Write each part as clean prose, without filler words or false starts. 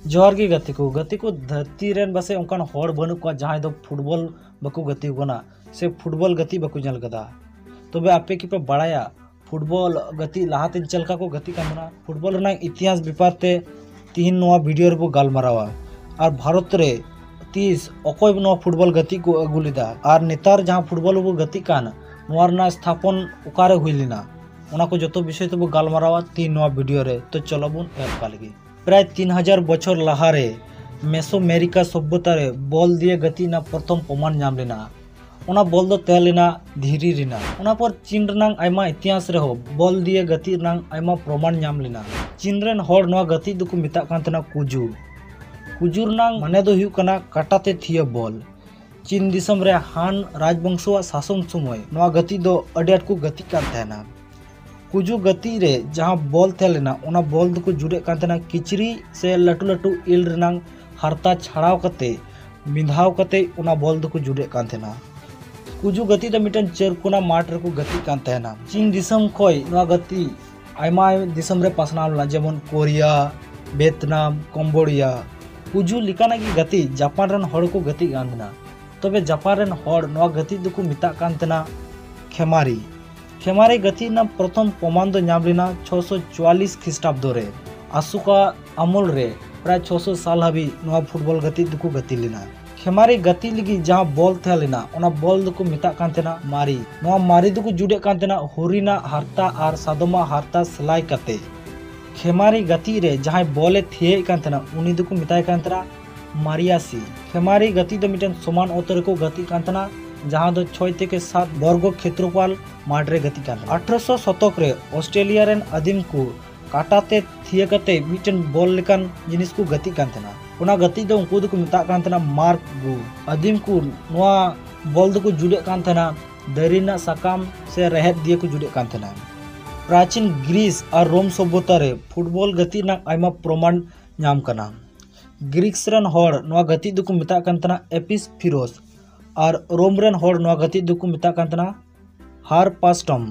जोहार गी गति को धरती रेन बसे उनकान होड़ बनू को जहां दो फुटबॉल बको गति कोना से फुटबॉल गति बको जल गदा तबे आपे की पे बड़ाया फुटबॉल गति लाहाते चलका को गति कामना फुटबॉल ना इतिहास विपार ते तीन नोआ वीडियो रे गाल मरावा और भारत रे 30 अकोय नोआ फुटबॉल गति को अगुलिदा और नेतार जहां फुटबॉल को गति कान नोआर ना स्थापन उकारे हुइलिना उना को जतो विषय तो गाल मरावा तीन नोआ वीडियो रे तो चलो बुन एप कालगी प्राय 3000 बछर लाहारे मेसोमेरिका सभ्यता रे बॉल दिए गति ना प्रथम प्रमाण नाम लेना उना बॉल दो तहलेना धीरी रिना उना पर चीन रनांग आयमा इतिहास रे हो बॉल दिए गति रनांग आयमा प्रमाण नाम लेना चीन रेन होड़ नोआ गति दुको मिता कांतना कुजू कुजू रनांग माने दो हुयु कना काटाते थिया बॉल चीन दिसम रे हान राजवंशवा शासन समय नोआ गति दो अडी आट को गति कान तहना कुजू गति रे जहां बॉल थे लेना उना बॉल को जुड़े कांतना किचरी से लटू लटू इल रनांग हरता छाड़ाव कते मिंधाव कते उना बॉल को जुड़े कांतना कुजू गति द मिटन चेरकुना माठ रे को गति कान तहना चीन दिसम खोय नोआ गति आयमा दिसम रे पासनाव ला जेमन कोरिया वियतनाम कंबोडिया कुजू लिकाना की गति जापान रन होड़ को गति गांधना तबे जापान रन होड़ नोआ गति दुको मिता कांतना खेमारी खेमारी गति ना प्रथम प्रमाण दो नाम लेना 644 ख्रीष्टाब्द रे आसुका अमल रे प्राय 600 साल हाबी नोआ फुटबॉल गति दुको गति लेना खेमारी गति लगी जहां बॉल थे लेना उना बॉल दुको मिता कांतेना मारी नोआ मारी दुको जुड़े कांतेना होरिना हारता और सादोमा हारता सलाई कते खेमारी गति रे जहां बॉल थिए कांतेना उनी दुको मिताय कांतेना मारियासी खेमारी गति द मिटन समान ओतर को गति कांतेना जहां दो 6 থেকে 7 वर्ग क्षेत्रफल माडरे गति कान 1800 शतक रे ऑस्ट्रेलिया रेन आदिम को काटाते थिए कते मिटन बॉल लेकान जिनिस को गति कान तना उना गति दो उनको को मिता कान तना मार्क गु आदिम को नोआ बॉल दो को जुड़े कान तना दरिना सकाम से रहत दिए को जुड़े कान तना प्राचीन ग्रीस और रोम सभ्यता रे फुटबॉल गति ना आयमा प्रमाण नाम कना ग्रीक्स रन होड़ नोआ गति दो को मिता कान तना एपिस फिरोस और रोमरेन होड़ नोआ गति दुको मिता कांतना हार पास्टम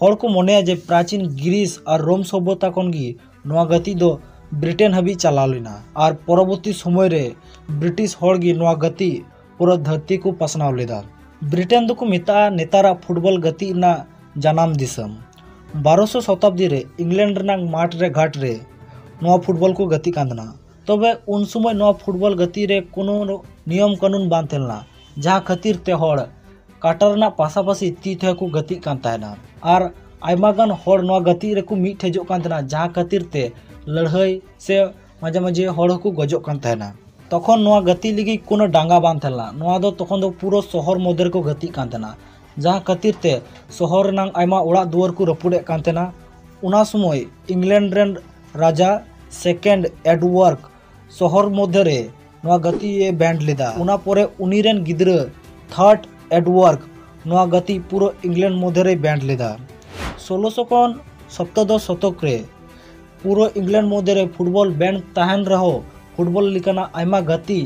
होड़ को मोने जे प्राचीन ग्रीस और रोम सभ्यता कोनगी नोआ गति दो ब्रिटेन हबी चला लेना और परवर्ती समय रे ब्रिटिश होड़ गी नोआ गति पूरा धरती को पसनाव लेदा ब्रिटेन दुको मिता नेतारा फुटबॉल गति ना जनाम दिसम 1200 शताब्दी रे इंग्लैंड रनांग माठ रे घाट रे नोआ फुटबॉल को गति कांदना तबे उन समय नोआ फुटबॉल गति रे कोनो नियम कानून बान थेलना जहां खातिर ते होड़ काटरना पासापासी ती थे को गति कान तायना और आयमागान होड़ नोआ गति रे को मीट हेजो कान तना जहां खातिर ते लड़ाई से माजे माजे होड़ को गजो कान तायना तखन नोआ गति लगी कोनो डांगा बान थेलना नोआ दो तखन दो पूरा शहर मदर को गति कान तना जहां खातिर ते शहर नांग आयमा ओड़ा दुआर को रपुडे कान तना उना समय इंग्लैंड रेन राजा सेकेंड एडवर्ड शहर मध्य रे नोआ गति ये बैंड लेदा उना पोरे उनीरेन गिद्र थर्ड एडवर्ड नोआ गति पूरा इंग्लैंड मध्य रे बैंड लेदा 1600 कौन 17 शतक रे पूरा इंग्लैंड मध्य रे फुटबॉल बैंड तहन रहो फुटबॉल लिकाना आयमा गति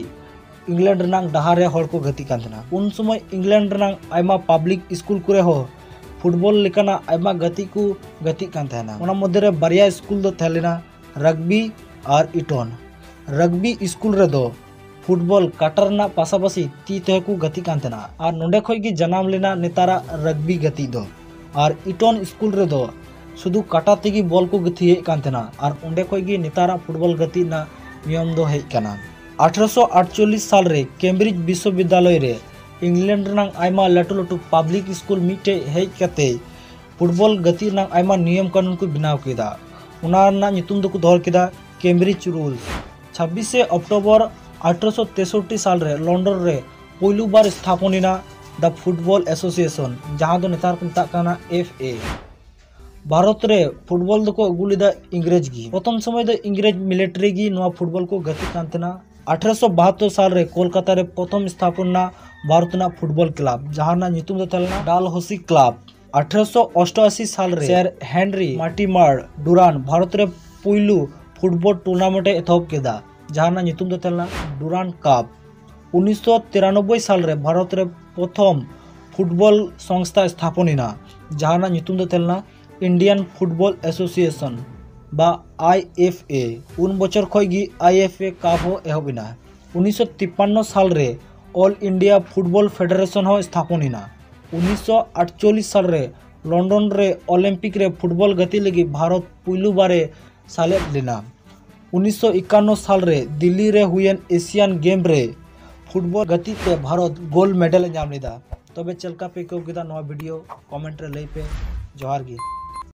इंग्लैंड रनांग डहार रे होड़ को गति कांतना उन समय इंग्लैंड रनांग आयमा पब्लिक स्कूल करे हो फुटबॉल लिकाना आयमा गति को गति कांतना उना मध्य रे बारिया स्कूल दो थेलेना रग्बी और इटोन रग्बी स्कूल रे दो फुटबॉल काटर ना पासापासी ती तह को गति कांतना और नोंडे खोय की जनाम लेना नेतारा रग्बी गति दो और इटोन स्कूल रे दो शुधु काटा तेगी बॉल को गति हे कांतना और ओंडे खोय की नेतारा फुटबॉल गति ना नियम दो हे काना 1848 साल रे कैम्ब्रिज विश्वविद्यालय रे इंग्लैंड रनांग आयमा लटू लटू पब्लिक स्कूल मिटे हे कते फुटबॉल गति रनांग आयमा नियम कानून को बनाव केदा उना ना नितुम दो को दोहर केदा कैम्ब्रिज रूल्स 26 अक्टोबर 1863 साल रे लंडन रे पहलू बार स्थापना द फुटबॉल एसोसिएशन जहां दो नेतार को मिता काना FA भारत रे फुटबॉल दो को अगुलिदा इंग्रेज गी प्रथम समय दो इंग्रेज मिलिट्री गी नोआ फुटबॉल को गति कांतना 1872 साल रे कोलकाता रे प्रथम स्थापना भारतना फुटबॉल क्लब जहां ना नितुम दो तलना डालहौसी क्लब 1888 साल रे sir Henry Mortimer Durand Bharat रे पहलू फुटबॉल टूर्नामेंट एथोप केदा जहां ना नितुम दो तलना डुरान कप 1993 साल रे भारत रे प्रथम फुटबॉल संस्था स्थापना जहां ना नितुम दो तलना इंडियन फुटबॉल एसोसिएशन बा IFA उन बचर खोगी IFA काप हो एहबिना 1953 साल रे ऑल इंडिया फुटबॉल फेडरेशन हो स्थापन हिना 1948 साल रे लंडन रे ओलंपिक रे फुटबॉल गति लगी भारत पुलु बारे सालेद लेना 1951 साल रे दिल्ली रे हुएन एशियन गेम रे फुटबॉल गति पे भारत गोल्ड मेडल नाम लेदा। तबे चलका पे को गिदा नवा वीडियो कमेंट रे लई पे जोहार गी।